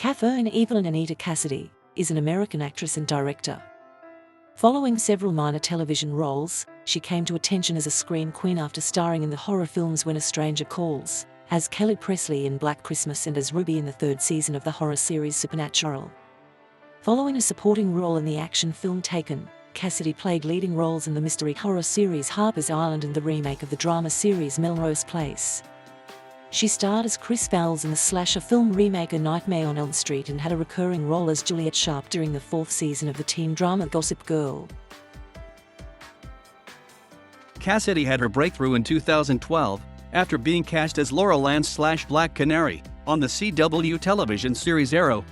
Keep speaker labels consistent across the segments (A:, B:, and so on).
A: Catherine Evelyn Anita Cassidy is an American actress and director. Following several minor television roles, she came to attention as a screen queen after starring in the horror films When a Stranger Calls, as Kelly Presley in Black Christmas and as Ruby in the third season of the horror series Supernatural. Following a supporting role in the action film Taken, Cassidy played leading roles in the mystery horror series Harper's Island and the remake of the drama series Melrose Place. She starred as Chris Fowles in the slasher film remake A Nightmare on Elm Street and had a recurring role as Juliet Sharp during the fourth season of the teen drama Gossip Girl.
B: Cassidy had her breakthrough in 2012 after being cast as Laurel Lance/Black Canary on the CW television series Arrow.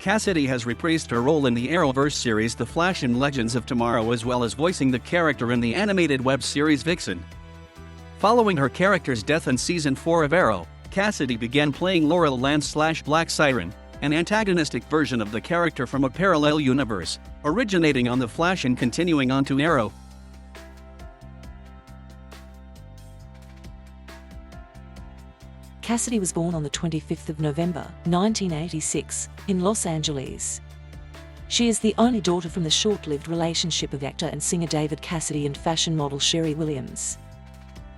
B: Cassidy has reprised her role in the Arrowverse series The Flash and Legends of Tomorrow, as well as voicing the character in the animated web series Vixen. Following her character's death in Season 4 of Arrow, Cassidy began playing Laurel Lance/Black Siren, an antagonistic version of the character from a parallel universe, originating on The Flash and continuing on to Arrow.
A: Cassidy was born on the 25th of November, 1986, in Los Angeles. She is the only daughter from the short-lived relationship of actor and singer David Cassidy and fashion model Sherry Williams.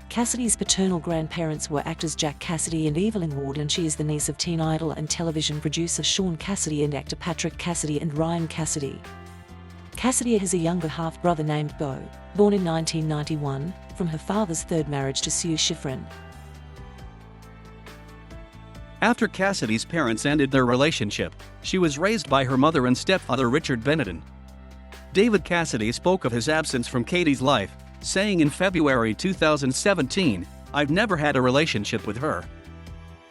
A: Cassidy's paternal grandparents were actors Jack Cassidy and Evelyn Ward, and she is the niece of teen idol and television producer Sean Cassidy and actor Patrick Cassidy and Ryan Cassidy. Cassidy has a younger half-brother named Beau, born in 1991, from her father's third marriage to Sue Schifrin.
B: After Cassidy's parents ended their relationship, she was raised by her mother and stepfather Richard Benetton. David Cassidy spoke of his absence from Katie's life, saying in February 2017, "I've never had a relationship with her.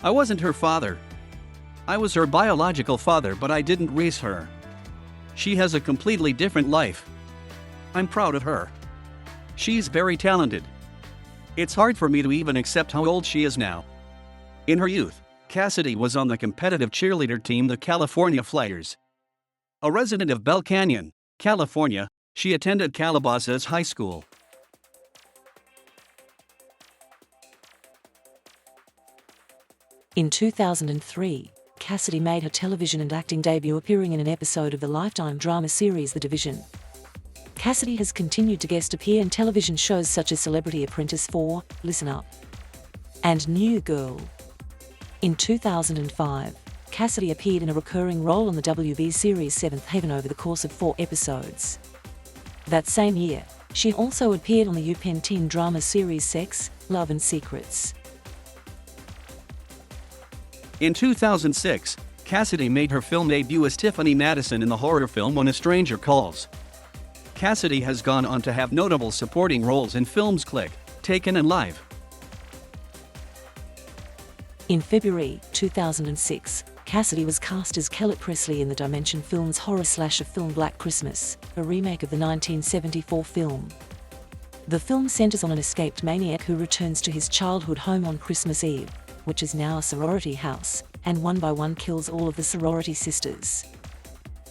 B: I wasn't her father. I was her biological father, but I didn't raise her. She has a completely different life. I'm proud of her. She's very talented. It's hard for me to even accept how old she is now." In her youth, Cassidy was on the competitive cheerleader team the California Flyers. A resident of Bell Canyon, California, she attended Calabasas High School.
A: In 2003, Cassidy made her television and acting debut appearing in an episode of the Lifetime drama series The Division. Cassidy has continued to guest appear in television shows such as Celebrity Apprentice 4, Listen Up, and New Girl. In 2005, Cassidy appeared in a recurring role on the WB series Seventh Heaven over the course of 4 episodes. That same year, she also appeared on the UPenn teen drama series Sex, Love and Secrets.
B: In 2006, Cassidy made her film debut as Tiffany Madison in the horror film When a Stranger Calls. Cassidy has gone on to have notable supporting roles in films Click, Taken and Live.
A: In February 2006, Cassidy was cast as Kelly Presley in the Dimension Films horror slasher film Black Christmas, a remake of the 1974 film. The film centers on an escaped maniac who returns to his childhood home on Christmas Eve, which is now a sorority house, and one by one kills all of the sorority sisters.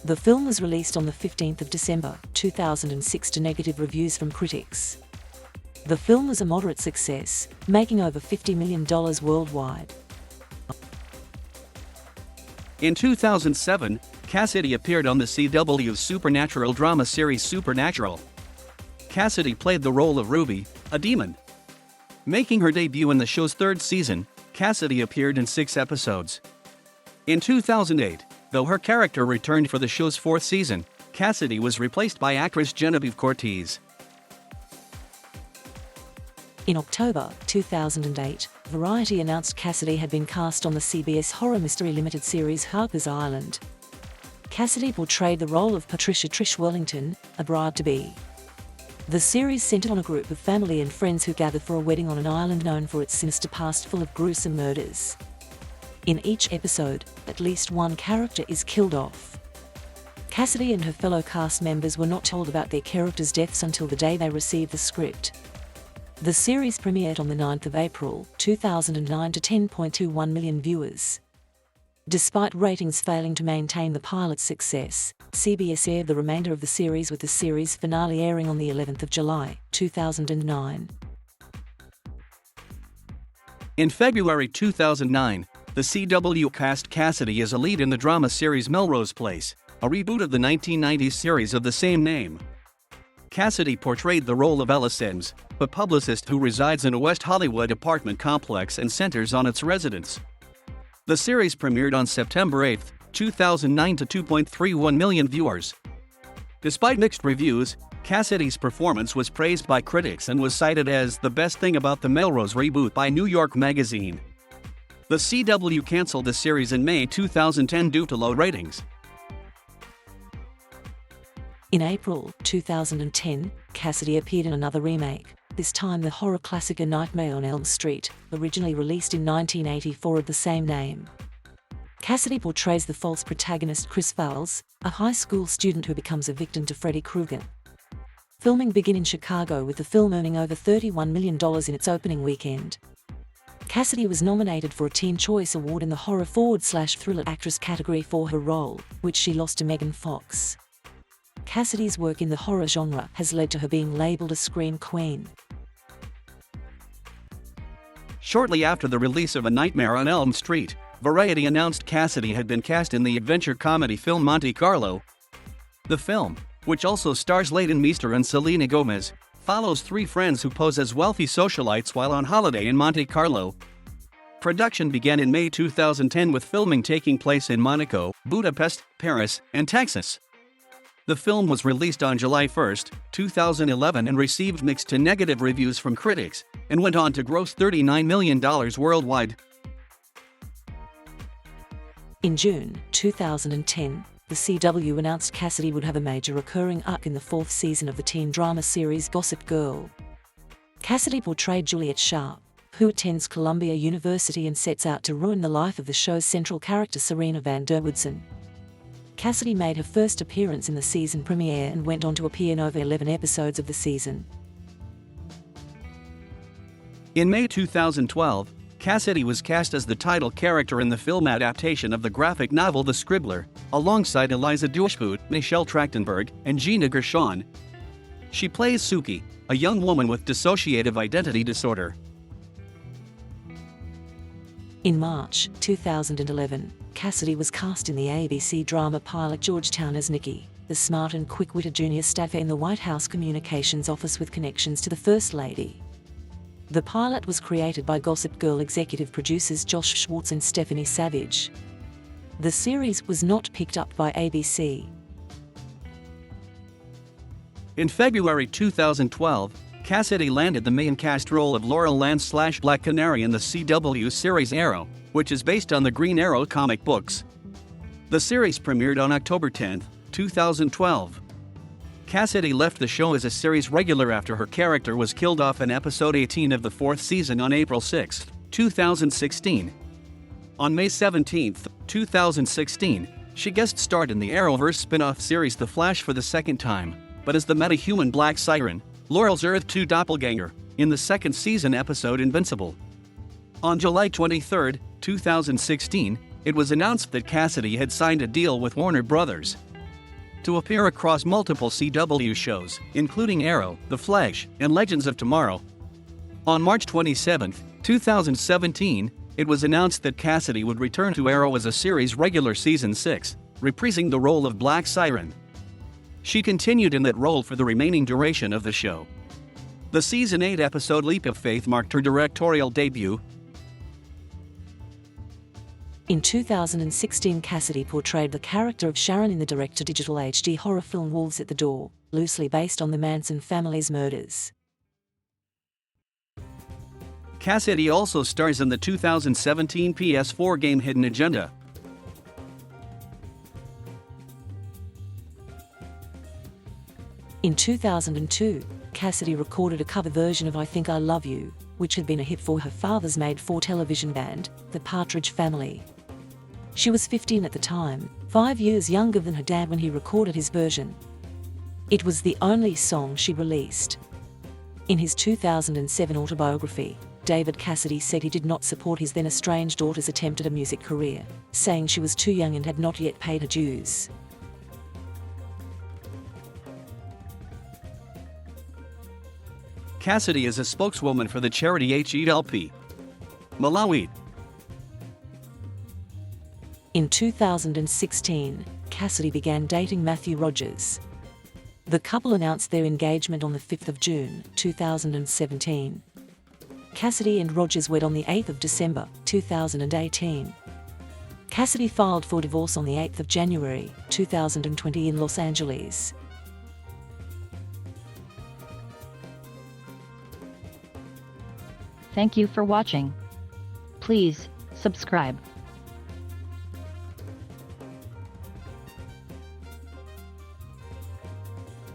A: The film was released on the 15th of December 2006 to negative reviews from critics. The film was a moderate success, making over $50 million worldwide.
B: In 2007, Cassidy appeared on the CW's supernatural drama series Supernatural. Cassidy played the role of Ruby, a demon. Making her debut in the show's third season, Cassidy appeared in 6 episodes. In 2008, though her character returned for the show's 4th season, Cassidy was replaced by actress Genevieve Cortez.
A: In October 2008, Variety announced Cassidy had been cast on the CBS horror mystery limited series Harper's Island. Cassidy portrayed the role of Patricia Trish Wellington, a bride-to-be. The series centered on a group of family and friends who gathered for a wedding on an island known for its sinister past full of gruesome murders. In each episode, at least one character is killed off. Cassidy and her fellow cast members were not told about their characters' deaths until the day they received the script. The series premiered on the 9th of April 2009 to 10.21 million viewers. Despite ratings failing to maintain the pilot's success, CBS aired the remainder of the series, with the series finale airing on the 11th of July 2009.
B: In February 2009, The CW cast Cassidy as a lead in the drama series Melrose Place, a reboot of the 1990s series of the same name. Cassidy portrayed the role of Ella Sims, a publicist who resides in a West Hollywood apartment complex and centers on its residents. The series premiered on September 8, 2009 to 2.31 million viewers. Despite mixed reviews, Cassidy's performance was praised by critics and was cited as the best thing about the Melrose reboot by New York Magazine. The CW canceled the series in May 2010 due to low ratings.
A: In April 2010, Cassidy appeared in another remake, this time the horror classic A Nightmare on Elm Street, originally released in 1984 of the same name. Cassidy portrays the false protagonist Chris Fowles, a high school student who becomes a victim to Freddy Krueger. Filming began in Chicago, with the film earning over $31 million in its opening weekend. Cassidy was nominated for a Teen Choice Award in the horror/thriller actress category for her role, which she lost to Megan Fox. Cassidy's work in the horror genre has led to her being labeled a scream queen.
B: Shortly after the release of A Nightmare on Elm Street, Variety announced Cassidy had been cast in the adventure comedy film Monte Carlo. The film, which also stars Leighton Meester and Selena Gomez, follows three friends who pose as wealthy socialites while on holiday in Monte Carlo. Production began in May 2010 with filming taking place in Monaco, Budapest, Paris, and Texas. The film was released on July 1, 2011 and received mixed to negative reviews from critics, and went on to gross $39 million worldwide.
A: In June 2010, the CW announced Cassidy would have a major recurring arc in the fourth season of the teen drama series Gossip Girl. Cassidy portrayed Juliet Sharp, who attends Columbia University and sets out to ruin the life of the show's central character Serena van der Woodsen. Cassidy made her first appearance in the season premiere and went on to appear in over 11 episodes of the season.
B: In May 2012, Cassidy was cast as the title character in the film adaptation of the graphic novel The Scribbler, alongside Eliza Dushku, Michelle Trachtenberg, and Gina Gershon. She plays Suki, a young woman with dissociative identity disorder.
A: In March 2011, Cassidy was cast in the ABC drama pilot Georgetown as Nikki, the smart and quick-witted junior staffer in the White House Communications Office with connections to the First Lady. The pilot was created by Gossip Girl executive producers Josh Schwartz and Stephanie Savage. The series was not picked up by ABC.
B: In February 2012, Cassidy landed the main cast role of Laurel Lance/Black Canary in the CW series Arrow, which is based on the Green Arrow comic books. The series premiered on October 10, 2012. Cassidy left the show as a series regular after her character was killed off in episode 18 of the fourth season on April 6, 2016. On May 17, 2016, she guest starred in the Arrowverse spin-off series The Flash for the second time, but as the metahuman Black Siren, Laurel's Earth 2 doppelganger, in the second season episode Invincible. On July 23, 2016, it was announced that Cassidy had signed a deal with Warner Brothers to appear across multiple CW shows, including Arrow, The Flash, and Legends of Tomorrow. On March 27, 2017, it was announced that Cassidy would return to Arrow as a series regular season 6, reprising the role of Black Siren. She continued in that role for the remaining duration of the show. The season 8 episode Leap of Faith marked her directorial debut.
A: In 2016, Cassidy portrayed the character of Sharon in the direct-to-digital HD horror film Wolves at the Door, loosely based on the Manson family's murders.
B: Cassidy also stars in the 2017 PS4 game Hidden Agenda.
A: In 2002, Cassidy recorded a cover version of I Think I Love You, which had been a hit for her father's made-for-television band, The Partridge Family. She was 15 at the time, 5 years younger than her dad when he recorded his version. It was the only song she released. In his 2007 autobiography, David Cassidy said he did not support his then-estranged daughter's attempt at a music career, saying she was too young and had not yet paid her dues.
B: Cassidy is a spokeswoman for the charity HELP Malawi.
A: In 2016, Cassidy began dating Matthew Rogers. The couple announced their engagement on the 5th of June, 2017. Cassidy and Rogers wed on the 8th of December, 2018. Cassidy filed for divorce on the 8th of January, 2020 in Los Angeles.
C: Thank you for watching. Please subscribe.